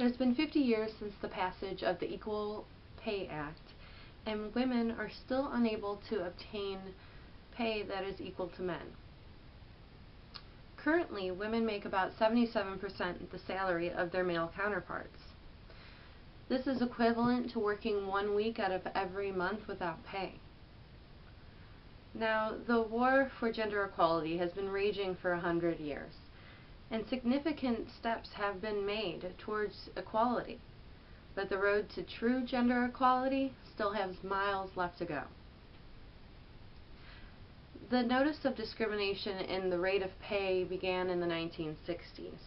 It's been 50 years since the passage of the Equal Pay Act, and women are still unable to obtain pay that is equal to men. Currently, women make about 77% the salary of their male counterparts. This is equivalent to working 1 week out of every month without pay. Now, the war for gender equality has been raging for 100 years, and significant steps have been made towards equality, but the road to true gender equality still has miles left to go. The notice of discrimination in the rate of pay began in the 1960s.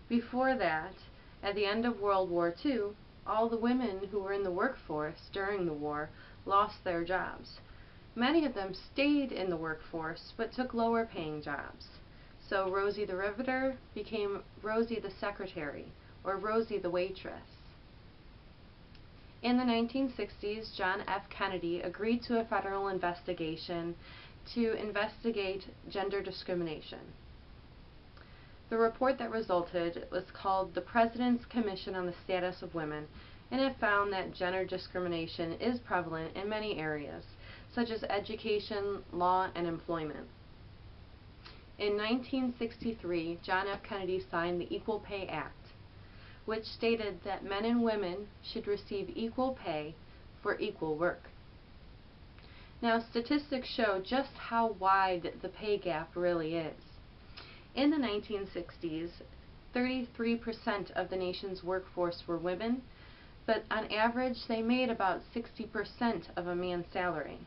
Before that, at the end of World War II, all the women who were in the workforce during the war lost their jobs. Many of them stayed in the workforce but took lower paying jobs. So Rosie the Riveter became Rosie the Secretary, or Rosie the Waitress. In the 1960s, John F. Kennedy agreed to a federal investigation to investigate gender discrimination. The report that resulted was called the President's Commission on the Status of Women, and it found that gender discrimination is prevalent in many areas, such as education, law, and employment. In 1963, John F. Kennedy signed the Equal Pay Act, which stated that men and women should receive equal pay for equal work. Now, statistics show just how wide the pay gap really is. In the 1960s, 33% of the nation's workforce were women, but on average they made about 60% of a man's salary.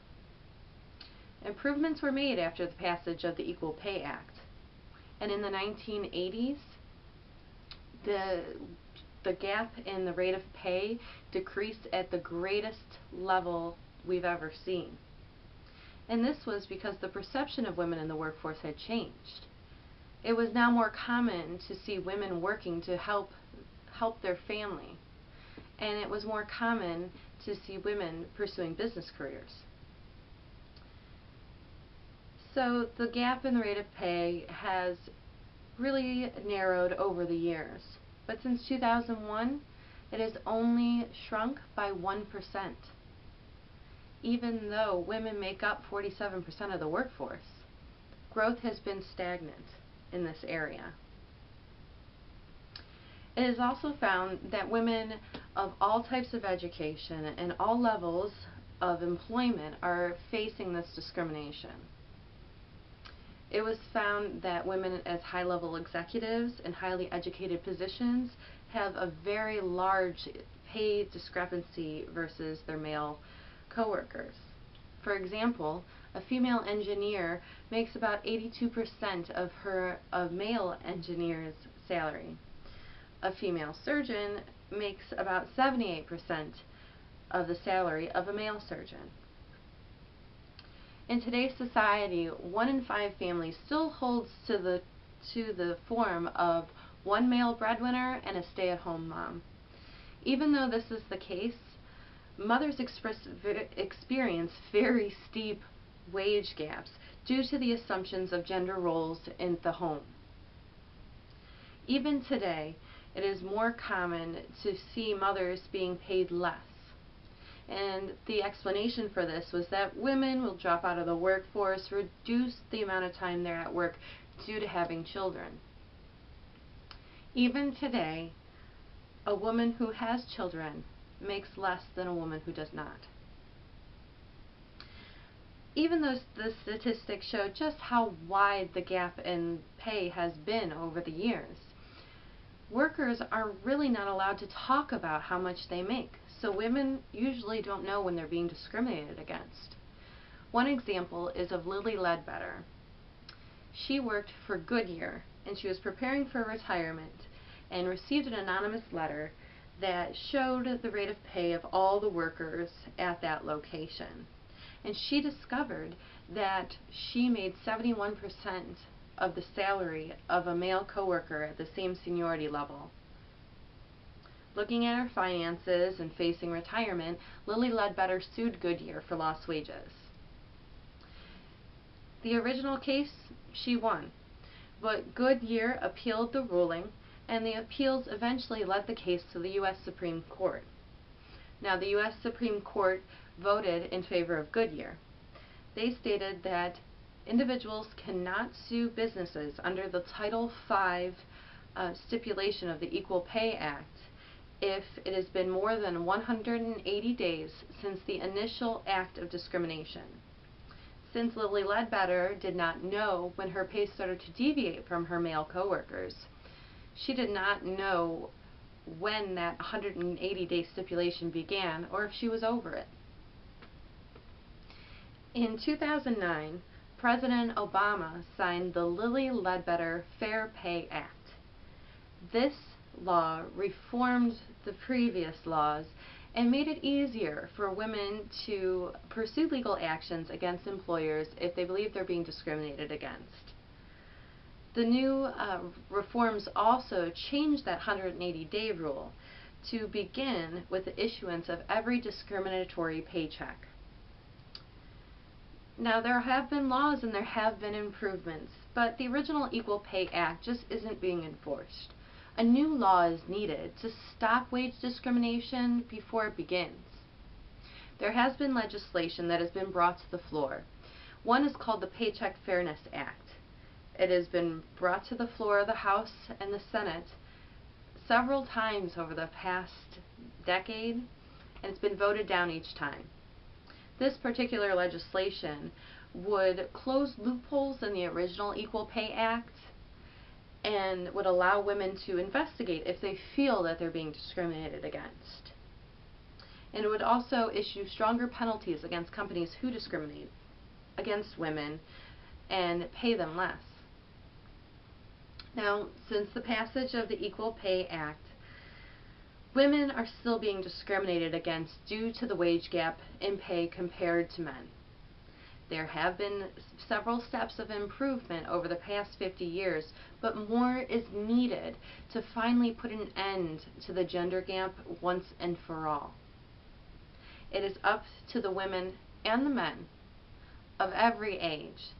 Improvements were made after the passage of the Equal Pay Act, and in the 1980s, the gap in the rate of pay decreased at the greatest level we've ever seen. And this was because the perception of women in the workforce had changed. It was now more common to see women working to help their family, and it was more common to see women pursuing business careers. So the gap in the rate of pay has really narrowed over the years. But since 2001, it has only shrunk by 1%, even though women make up 47% of the workforce. Growth has been stagnant in this area. It is also found that women of all types of education and all levels of employment are facing this discrimination. It was found that women as high-level executives in highly educated positions have a very large pay discrepancy versus their male coworkers. For example, a female engineer makes about 82% of a male engineer's salary. A female surgeon makes about 78% of the salary of a male surgeon. In today's society, 1 in 5 families still holds to the form of one male breadwinner and a stay-at-home mom. Even though this is the case, mothers experience very steep wage gaps due to the assumptions of gender roles in the home. Even today, it is more common to see mothers being paid less. And the explanation for this was that women will drop out of the workforce, reduce the amount of time they're at work due to having children. Even today, a woman who has children makes less than a woman who does not. Even though the statistics show just how wide the gap in pay has been over the years, workers are really not allowed to talk about how much they make, so women usually don't know when they're being discriminated against. One example is of Lily Ledbetter. She worked for Goodyear, and she was preparing for retirement and received an anonymous letter that showed the rate of pay of all the workers at that location. And she discovered that she made 71% of the salary of a male coworker at the same seniority level. Looking at her finances and facing retirement, Lily Ledbetter sued Goodyear for lost wages. The original case, she won, but Goodyear appealed the ruling, and the appeals eventually led the case to the U.S. Supreme Court. Now, the U.S. Supreme Court voted in favor of Goodyear. They stated that individuals cannot sue businesses under the Title V stipulation of the Equal Pay Act if it has been more than 180 days since the initial act of discrimination. Since Lilly Ledbetter did not know when her pay started to deviate from her male coworkers, she did not know when that 180-day stipulation began or if she was over it. In 2009, President Obama signed the Lilly Ledbetter Fair Pay Act. This law reformed the previous laws and made it easier for women to pursue legal actions against employers if they believe they're being discriminated against. The new reforms also changed that 180-day rule to begin with the issuance of every discriminatory paycheck. Now, there have been laws and there have been improvements, but the original Equal Pay Act just isn't being enforced. A new law is needed to stop wage discrimination before it begins. There has been legislation that has been brought to the floor. One is called the Paycheck Fairness Act. It has been brought to the floor of the House and the Senate several times over the past decade, and it's been voted down each time. This particular legislation would close loopholes in the original Equal Pay Act and would allow women to investigate if they feel that they're being discriminated against. And it would also issue stronger penalties against companies who discriminate against women and pay them less. Now, since the passage of the Equal Pay Act, women are still being discriminated against due to the wage gap in pay compared to men. There have been several steps of improvement over the past 50 years, but more is needed to finally put an end to the gender gap once and for all. It is up to the women and the men of every age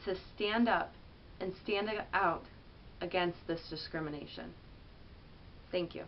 to stand up and stand out against this discrimination. Thank you.